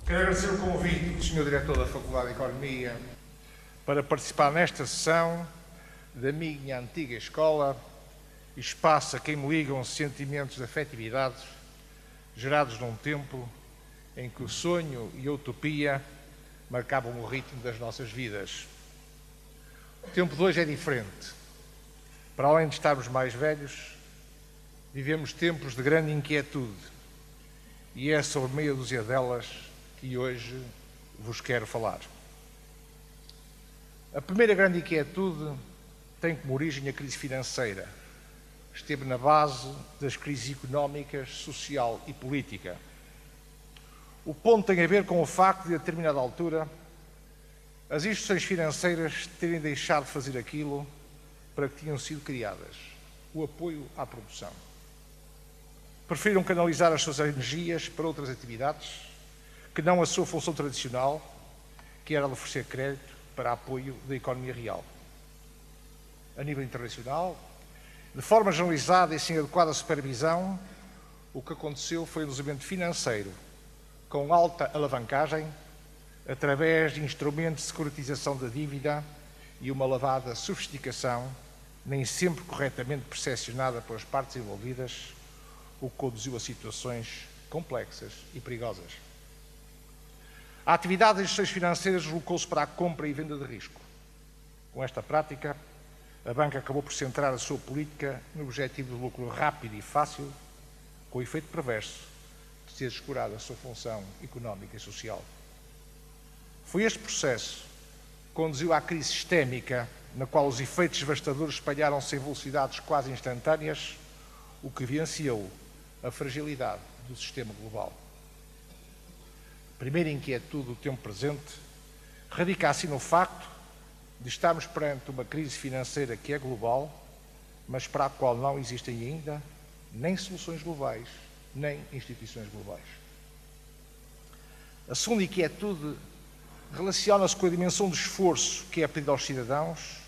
Quero agradecer o convite do Sr. Diretor da Faculdade de Economia para participar nesta sessão da minha antiga escola, espaço a quem me ligam sentimentos de afetividade gerados num tempo em que o sonho e a utopia marcavam o ritmo das nossas vidas. O tempo de hoje é diferente. Para além de estarmos mais velhos, vivemos tempos de grande inquietude e é sobre meia dúzia delas que hoje vos quero falar. A primeira grande inquietude tem como origem a crise financeira. Esteve na base das crises económicas, social e política. O ponto tem a ver com o facto de, a determinada altura, as instituições financeiras terem deixado de fazer aquilo para que tinham sido criadas, o apoio à produção. Preferiram canalizar as suas energias para outras atividades que não a sua função tradicional, que era de oferecer crédito para apoio da economia real. A nível internacional, de forma generalizada e sem adequada supervisão, o que aconteceu foi um desenvolvimento financeiro com alta alavancagem, através de instrumentos de securitização da dívida e uma elevada sofisticação, nem sempre corretamente percepcionada pelas partes envolvidas, o que conduziu a situações complexas e perigosas. A atividade das instituições financeiras deslocou-se para a compra e venda de risco. Com esta prática, a banca acabou por centrar a sua política no objetivo de lucro rápido e fácil, com o efeito perverso de ter descurado a sua função económica e social. Foi este processo que conduziu à crise sistémica, na qual os efeitos devastadores espalharam-se em velocidades quase instantâneas, o que evidenciou a fragilidade do sistema global. A primeira inquietude do tempo presente radica assim no facto de estarmos perante uma crise financeira que é global, mas para a qual não existem ainda nem soluções globais, nem instituições globais. A segunda inquietude relaciona-se com a dimensão do esforço que é pedido aos cidadãos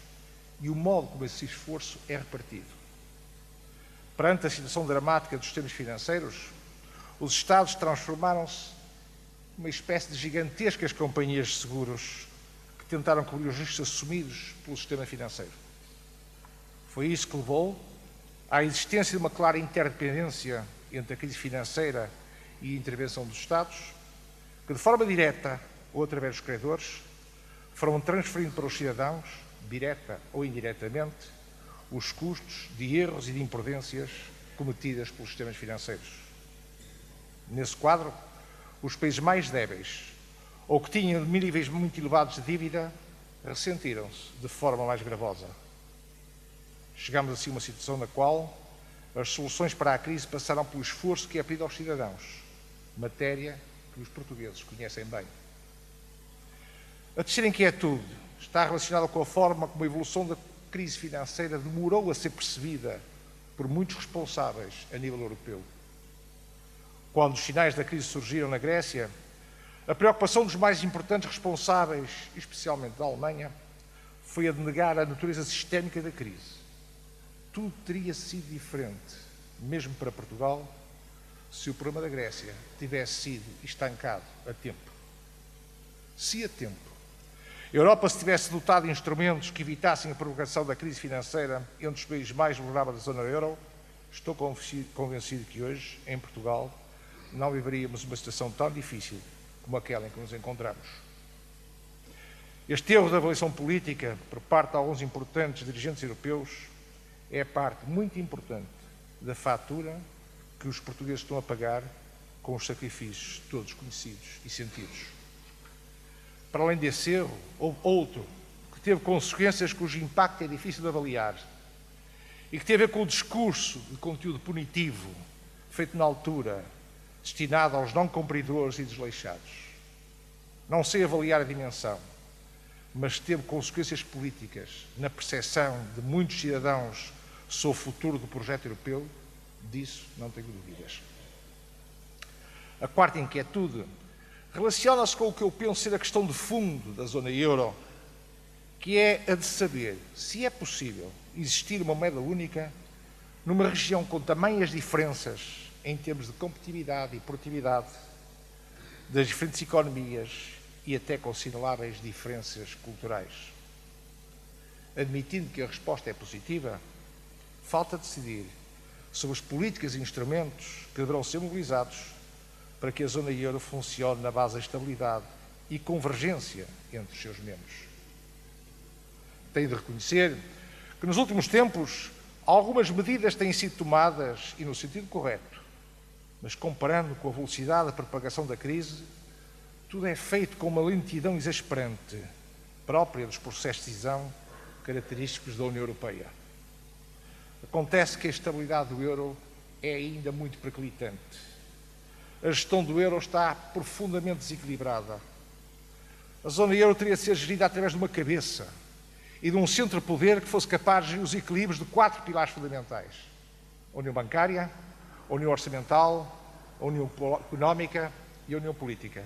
e o modo como esse esforço é repartido. Perante a situação dramática dos sistemas financeiros, os Estados transformaram-se numa espécie de gigantescas companhias de seguros que tentaram cobrir os riscos assumidos pelo sistema financeiro. Foi isso que levou à existência de uma clara interdependência entre a crise financeira e a intervenção dos Estados, que de forma direta ou através dos credores foram transferindo para os cidadãos, direta ou indiretamente, os custos de erros e de imprudências cometidas pelos sistemas financeiros. Nesse quadro, os países mais débeis ou que tinham níveis muito elevados de dívida ressentiram-se de forma mais gravosa. Chegamos assim a uma situação na qual as soluções para a crise passaram pelo esforço que é pedido aos cidadãos, matéria que os portugueses conhecem bem. A terceira inquietude está relacionada com a forma como a evolução da crise financeira demorou a ser percebida por muitos responsáveis a nível europeu. Quando os sinais da crise surgiram na Grécia, a preocupação dos mais importantes responsáveis, especialmente da Alemanha, foi a de negar a natureza sistémica da crise. Tudo teria sido diferente, mesmo para Portugal, se o problema da Grécia tivesse sido estancado a tempo. Se a tempo a Europa se tivesse dotado de instrumentos que evitassem a provocação da crise financeira entre os países mais vulneráveis da zona euro, estou convencido que hoje, em Portugal, não viveríamos uma situação tão difícil como aquela em que nos encontramos. Este erro de avaliação política por parte de alguns importantes dirigentes europeus é parte muito importante da fatura que os portugueses estão a pagar com os sacrifícios todos conhecidos e sentidos. Para além desse erro, houve outro que teve consequências cujo impacto é difícil de avaliar e que tem a ver com o discurso de conteúdo punitivo feito na altura, destinado aos não cumpridores e desleixados. Não sei avaliar a dimensão, mas teve consequências políticas na percepção de muitos cidadãos sobre o futuro do projeto europeu, disso não tenho dúvidas. A quarta inquietude relaciona-se com o que eu penso ser a questão de fundo da zona euro, que é a de saber se é possível existir uma moeda única numa região com tamanhas diferenças em termos de competitividade e produtividade, das diferentes economias e até consideráveis diferenças culturais. Admitindo que a resposta é positiva, falta decidir sobre as políticas e instrumentos que deverão ser mobilizados para que a zona euro funcione na base da estabilidade e convergência entre os seus membros. Tenho de reconhecer que nos últimos tempos algumas medidas têm sido tomadas e no sentido correto, mas comparando com a velocidade da propagação da crise, tudo é feito com uma lentidão exasperante, própria dos processos de decisão característicos da União Europeia. Acontece que a estabilidade do euro é ainda muito periclitante. A gestão do euro está profundamente desequilibrada. A zona euro teria de ser gerida através de uma cabeça e de um centro de poder que fosse capaz de gerir os equilíbrios de 4 pilares fundamentais: a União Bancária, a União Orçamental, a União Económica e a União Política.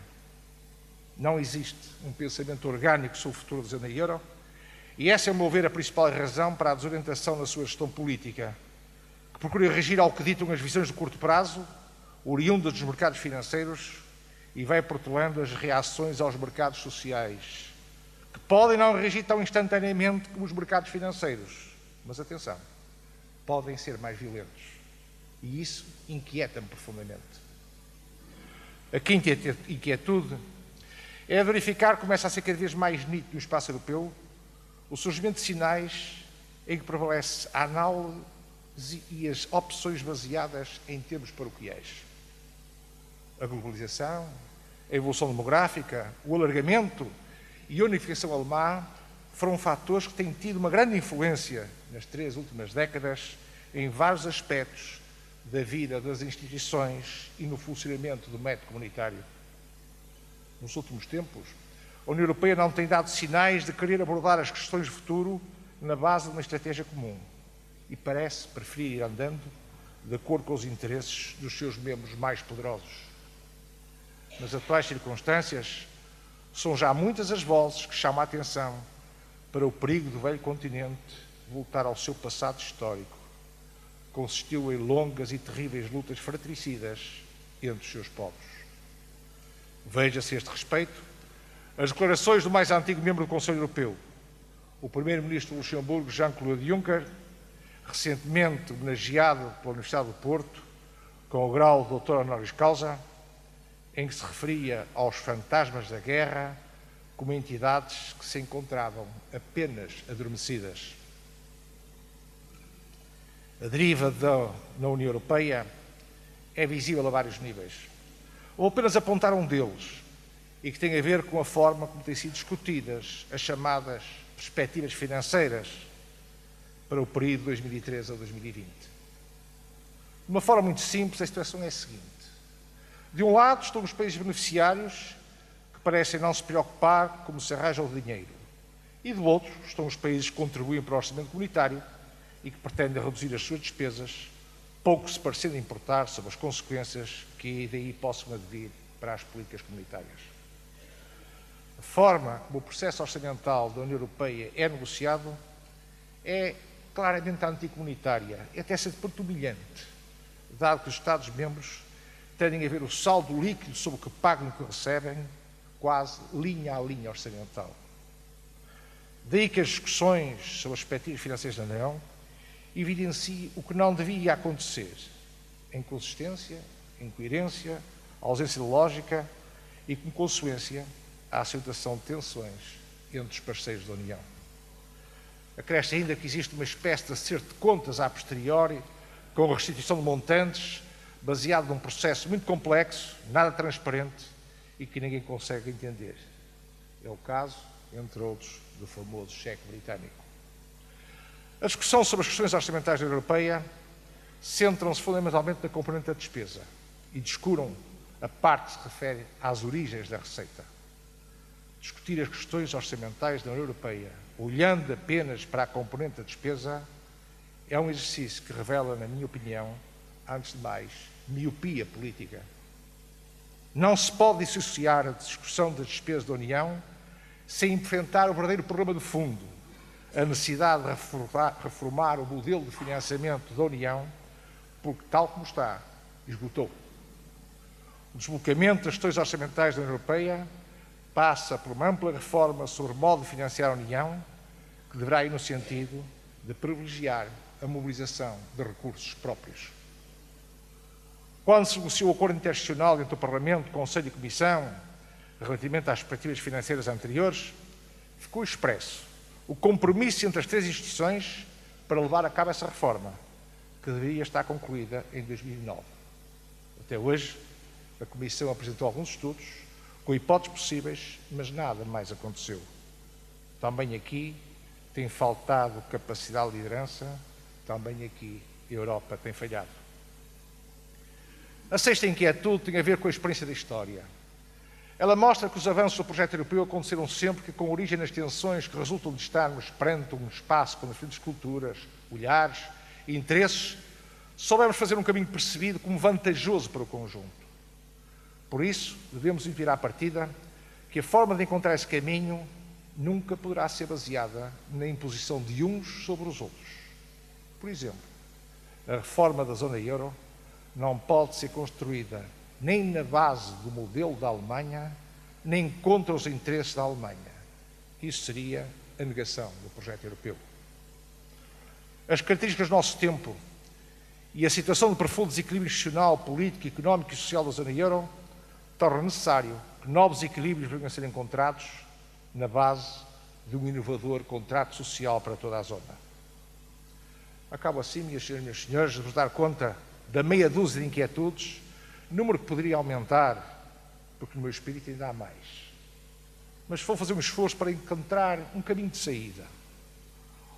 Não existe um pensamento orgânico sobre o futuro da zona euro e essa é, a meu ver, a principal razão para a desorientação na sua gestão política, que procura reagir ao que ditam as visões de curto prazo, oriundas dos mercados financeiros, e vai protelando as reações aos mercados sociais, que podem não reagir tão instantaneamente como os mercados financeiros, mas atenção, podem ser mais violentos. E isso inquieta-me profundamente. A quinta inquietude é verificar que começa a ser cada vez mais nítido no espaço europeu o surgimento de sinais em que prevalece a análise e as opções baseadas em termos paroquiais. A globalização, a evolução demográfica, o alargamento e a unificação alemã foram fatores que têm tido uma grande influência nas 3 últimas décadas em vários aspectos da vida das instituições e no funcionamento do método comunitário. Nos últimos tempos, a União Europeia não tem dado sinais de querer abordar as questões de futuro na base de uma estratégia comum e parece preferir ir andando de acordo com os interesses dos seus membros mais poderosos. Nas atuais circunstâncias, são já muitas as vozes que chamam a atenção para o perigo do velho continente voltar ao seu passado histórico, que consistiu em longas e terríveis lutas fratricidas entre os seus povos. Veja-se a este respeito as declarações do mais antigo membro do Conselho Europeu, o primeiro-ministro do Luxemburgo, Jean-Claude Juncker, recentemente homenageado pela Universidade do Porto, com o grau de doutor honoris causa, em que se referia aos fantasmas da guerra como entidades que se encontravam apenas adormecidas. A deriva na União Europeia é visível a vários níveis. Vou apenas apontar um deles, e que tem a ver com a forma como têm sido discutidas as chamadas perspectivas financeiras para o período de 2013 a 2020. De uma forma muito simples, a situação é a seguinte. De um lado estão os países beneficiários, que parecem não se preocupar como se arranja o dinheiro. E do outro estão os países que contribuem para o orçamento comunitário e que pretendem reduzir as suas despesas, pouco se parecendo importar sobre as consequências que daí possam advir para as políticas comunitárias. A forma como o processo orçamental da União Europeia é negociado é claramente anticomunitária, é até certo humilhante, dado que os Estados-membros tendem a ver o saldo líquido sobre o que pagam e o que recebem quase linha a linha orçamental. Daí que as discussões sobre as perspectivas financeiras da União evidenciem o que não devia acontecer: inconsistência, incoerência, ausência de lógica e, como consequência, a acentuação de tensões entre os parceiros da União. Acresce ainda que existe uma espécie de acerto de contas a posteriori, com a restituição de montantes, baseado num processo muito complexo, nada transparente e que ninguém consegue entender. É o caso, entre outros, do famoso cheque britânico. A discussão sobre as questões orçamentais da União Europeia centram-se fundamentalmente na componente da despesa e descuram a parte que se refere às origens da receita. Discutir as questões orçamentais da União Europeia, olhando apenas para a componente da despesa, é um exercício que revela, na minha opinião, antes de mais, miopia política. Não se pode dissociar a discussão das despesas da União sem enfrentar o verdadeiro problema de fundo, a necessidade de reformar o modelo de financiamento da União, porque, tal como está, esgotou. O desblocamento das questões orçamentais da União Europeia passa por uma ampla reforma sobre o modo de financiar a União, que deverá ir no sentido de privilegiar a mobilização de recursos próprios. Quando se negociou o acordo interinstitucional entre o Parlamento, Conselho e Comissão, relativamente às perspectivas financeiras anteriores, ficou expresso o compromisso entre as três instituições para levar a cabo essa reforma, que deveria estar concluída em 2009. Até hoje, a Comissão apresentou alguns estudos com hipóteses possíveis, mas nada mais aconteceu. Também aqui tem faltado capacidade de liderança, também aqui a Europa tem falhado. A sexta inquietude tem a ver com a experiência da história. Ela mostra que os avanços do projeto europeu aconteceram sempre que, com origem nas tensões que resultam de estarmos perante um espaço com diferentes culturas, olhares e interesses, soubemos fazer um caminho percebido como vantajoso para o conjunto. Por isso, devemos vir à partida que a forma de encontrar esse caminho nunca poderá ser baseada na imposição de uns sobre os outros. Por exemplo, a reforma da zona euro não pode ser construída nem na base do modelo da Alemanha, nem contra os interesses da Alemanha. Isso seria a negação do projeto europeu. As características do nosso tempo e a situação de profundo desequilíbrio institucional, político, económico e social da zona euro torna necessário que novos equilíbrios venham a ser encontrados na base de um inovador contrato social para toda a zona. Acabo assim, minhas senhoras e meus senhores, de vos dar conta da meia dúzia de inquietudes, número que poderia aumentar, porque no meu espírito ainda há mais. Mas vou fazer um esforço para encontrar um caminho de saída.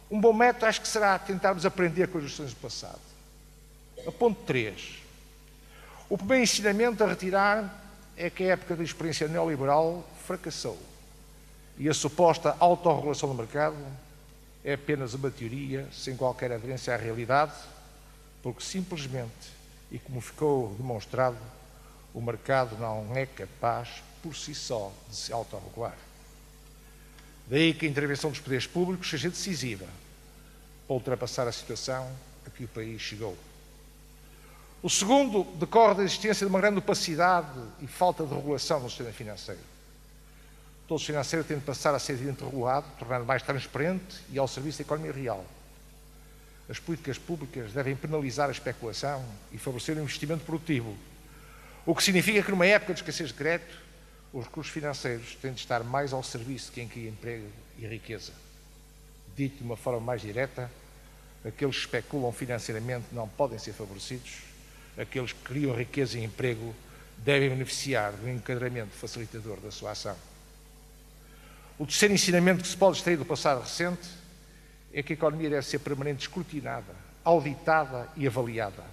Um bom método acho que será tentarmos aprender com as lições do passado. A ponto 3. O primeiro ensinamento a retirar é que a época da experiência neoliberal fracassou. E a suposta autorregulação do mercado é apenas uma teoria sem qualquer aderência à realidade, porque simplesmente, e como ficou demonstrado, o mercado não é capaz, por si só, de se autorregular. Daí que a intervenção dos poderes públicos seja decisiva para ultrapassar a situação a que o país chegou. O segundo decorre da existência de uma grande opacidade e falta de regulação no sistema financeiro. Todo o financeiro tem de passar a ser devidamente regulado, tornando mais transparente e ao serviço da economia real. As políticas públicas devem penalizar a especulação e favorecer o investimento produtivo, o que significa que numa época de escassez de crédito, os recursos financeiros têm de estar mais ao serviço de quem cria emprego e riqueza. Dito de uma forma mais direta, aqueles que especulam financeiramente não podem ser favorecidos, aqueles que criam riqueza e emprego devem beneficiar do enquadramento facilitador da sua ação. O terceiro ensinamento que se pode extrair do passado recente é que a economia deve ser permanentemente escrutinada, auditada e avaliada.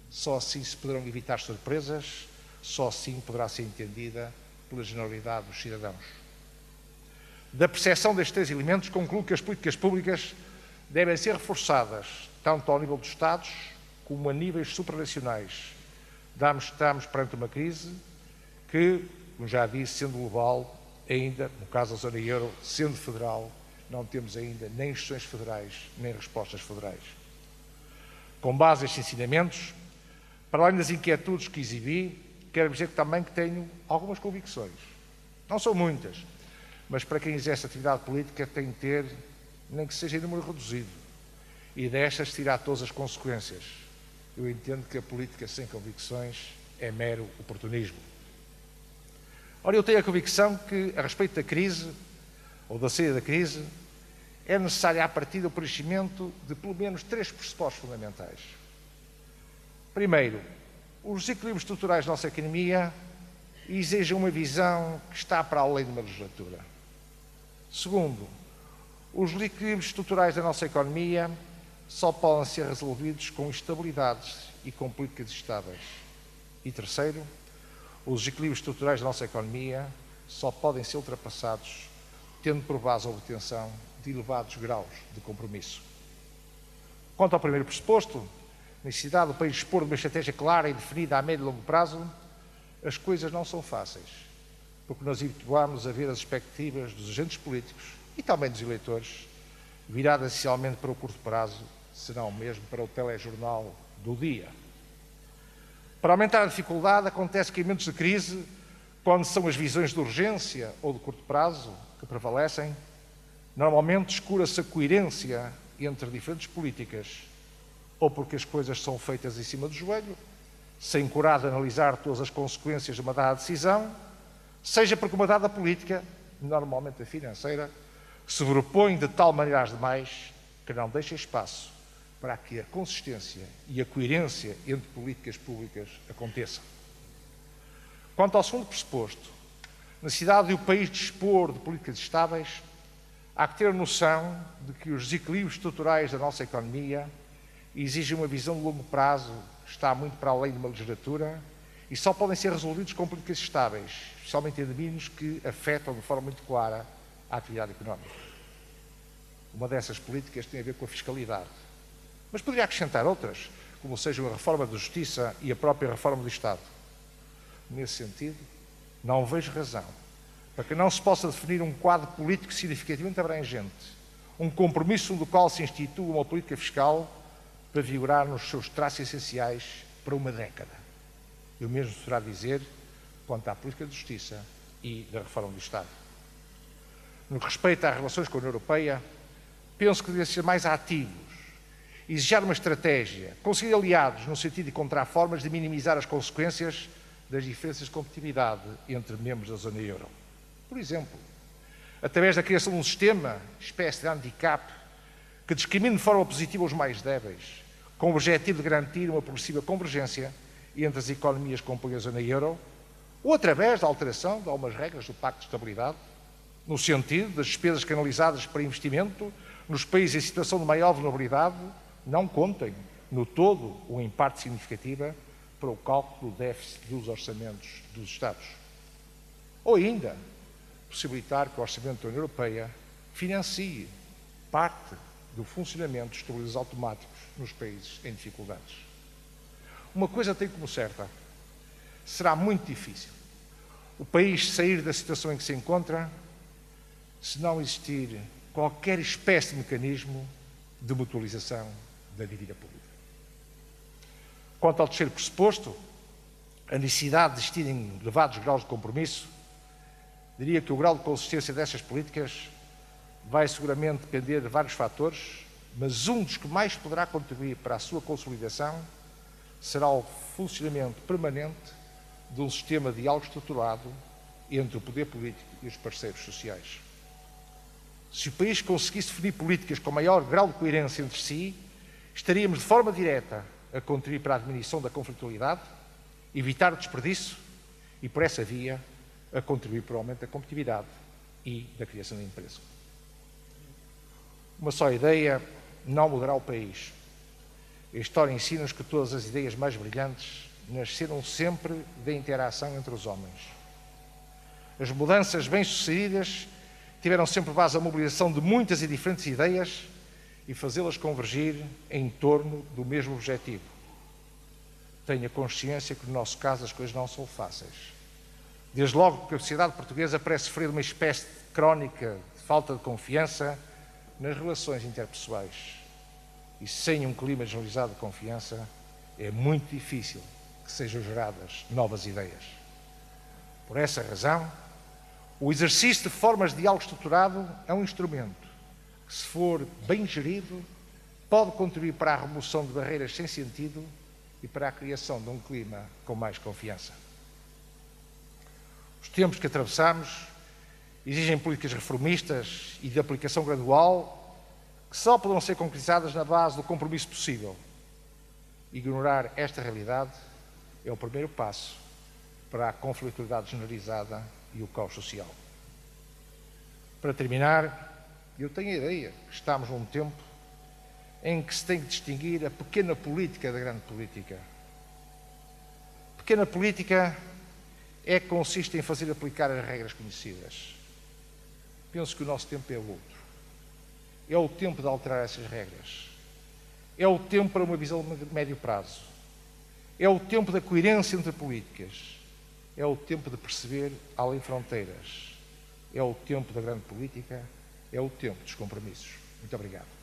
Só assim se poderão evitar surpresas, só assim poderá ser entendida pela generalidade dos cidadãos. Da percepção destes três elementos, concluo que as políticas públicas devem ser reforçadas, tanto ao nível dos Estados como a níveis supranacionais. Estamos perante uma crise que, como já disse, sendo global, ainda, no caso da zona euro, sendo federal, não temos ainda nem instituições federais, nem respostas federais. Com base nestes ensinamentos, para além das inquietudes que exibi, quero dizer que também que tenho algumas convicções. Não são muitas, mas para quem exerce atividade política tem de ter, nem que seja em número reduzido, e destas tirar todas as consequências. Eu entendo que a política sem convicções é mero oportunismo. Ora, eu tenho a convicção que, a respeito da crise, ou da saída da crise, é necessário, à partida, o preenchimento de pelo menos três pressupostos fundamentais. Primeiro, os desequilíbrios estruturais da nossa economia exigem uma visão que está para além de uma legislatura. Segundo, os desequilíbrios estruturais da nossa economia só podem ser resolvidos com estabilidade e com políticas estáveis. E terceiro, os desequilíbrios estruturais da nossa economia só podem ser ultrapassados tendo por base a obtenção de elevados graus de compromisso. Quanto ao primeiro pressuposto, a necessidade do país dispor de uma estratégia clara e definida a médio e longo prazo, as coisas não são fáceis, porque nós habituámos a ver as expectativas dos agentes políticos e também dos eleitores, viradas essencialmente para o curto prazo, se não mesmo para o telejornal do dia. Para aumentar a dificuldade, acontece que em momentos de crise, quando são as visões de urgência ou de curto prazo que prevalecem, normalmente descura-se a coerência entre diferentes políticas, ou porque as coisas são feitas em cima do joelho, sem coragem de analisar todas as consequências de uma dada decisão, seja porque uma dada política, normalmente a financeira, se sobrepõe de tal maneira às demais que não deixa espaço para que a consistência e a coerência entre políticas públicas aconteçam. Quanto ao segundo pressuposto, necessidade de o país dispor de políticas estáveis, há que ter a noção de que os desequilíbrios estruturais da nossa economia exigem uma visão de longo prazo que está muito para além de uma legislatura e só podem ser resolvidos com políticas estáveis, especialmente em domínios que afetam de forma muito clara a atividade económica. Uma dessas políticas tem a ver com a fiscalidade. Mas poderia acrescentar outras, como seja a reforma da Justiça e a própria reforma do Estado. Nesse sentido, não vejo razão para que não se possa definir um quadro político significativamente abrangente, um compromisso do qual se institui uma política fiscal para vigorar nos seus traços essenciais para uma década. E o mesmo se poderá dizer quanto à política de justiça e da reforma do Estado. No que respeita às relações com a União Europeia, penso que devemos ser mais ativos, exigir uma estratégia, conseguir aliados no sentido de encontrar formas de minimizar as consequências das diferenças de competitividade entre membros da zona euro. Por exemplo, através da criação de um sistema, espécie de handicap, que discrimine de forma positiva os mais débeis, com o objetivo de garantir uma progressiva convergência entre as economias que compõem a zona euro, ou através da alteração de algumas regras do Pacto de Estabilidade, no sentido das despesas canalizadas para investimento nos países em situação de maior vulnerabilidade não contem, no todo ou em parte significativa, para o cálculo do déficit dos orçamentos dos Estados. Ou ainda, possibilitar que o orçamento da União Europeia financie parte do funcionamento dos estabilizadores automáticos nos países em dificuldades. Uma coisa tenho como certa: será muito difícil o país sair da situação em que se encontra se não existir qualquer espécie de mecanismo de mutualização da dívida pública. Quanto ao terceiro pressuposto, a necessidade de existirem elevados graus de compromisso, diria que o grau de consistência destas políticas vai seguramente depender de vários fatores, mas um dos que mais poderá contribuir para a sua consolidação será o funcionamento permanente de um sistema de diálogo estruturado entre o poder político e os parceiros sociais. Se o país conseguisse definir políticas com maior grau de coerência entre si, estaríamos de forma direta a contribuir para a diminuição da conflitualidade, evitar o desperdício e, por essa via, a contribuir para o aumento da competitividade e da criação de emprego. Uma só ideia não mudará o país. A história ensina-nos que todas as ideias mais brilhantes nasceram sempre da interação entre os homens. As mudanças bem-sucedidas tiveram sempre base a mobilização de muitas e diferentes ideias e fazê-las convergir em torno do mesmo objetivo. Tenha consciência que, no nosso caso, as coisas não são fáceis. Desde logo porque a sociedade portuguesa parece sofrer uma espécie de crónica de falta de confiança nas relações interpessoais. E sem um clima generalizado de confiança, é muito difícil que sejam geradas novas ideias. Por essa razão, o exercício de formas de diálogo estruturado é um instrumento que, se for bem gerido, pode contribuir para a remoção de barreiras sem sentido e para a criação de um clima com mais confiança. Os tempos que atravessamos exigem políticas reformistas e de aplicação gradual que só poderão ser concretizadas na base do compromisso possível. Ignorar esta realidade é o primeiro passo para a conflitualidade generalizada e o caos social. Para terminar, eu tenho a ideia que estamos num tempo em que se tem que distinguir a pequena política da grande política. Pequena política é que consiste em fazer aplicar as regras conhecidas. Penso que o nosso tempo é outro. É o tempo de alterar essas regras. É o tempo para uma visão de médio prazo. É o tempo da coerência entre políticas. É o tempo de perceber além fronteiras. É o tempo da grande política. É o tempo dos compromissos. Muito obrigado.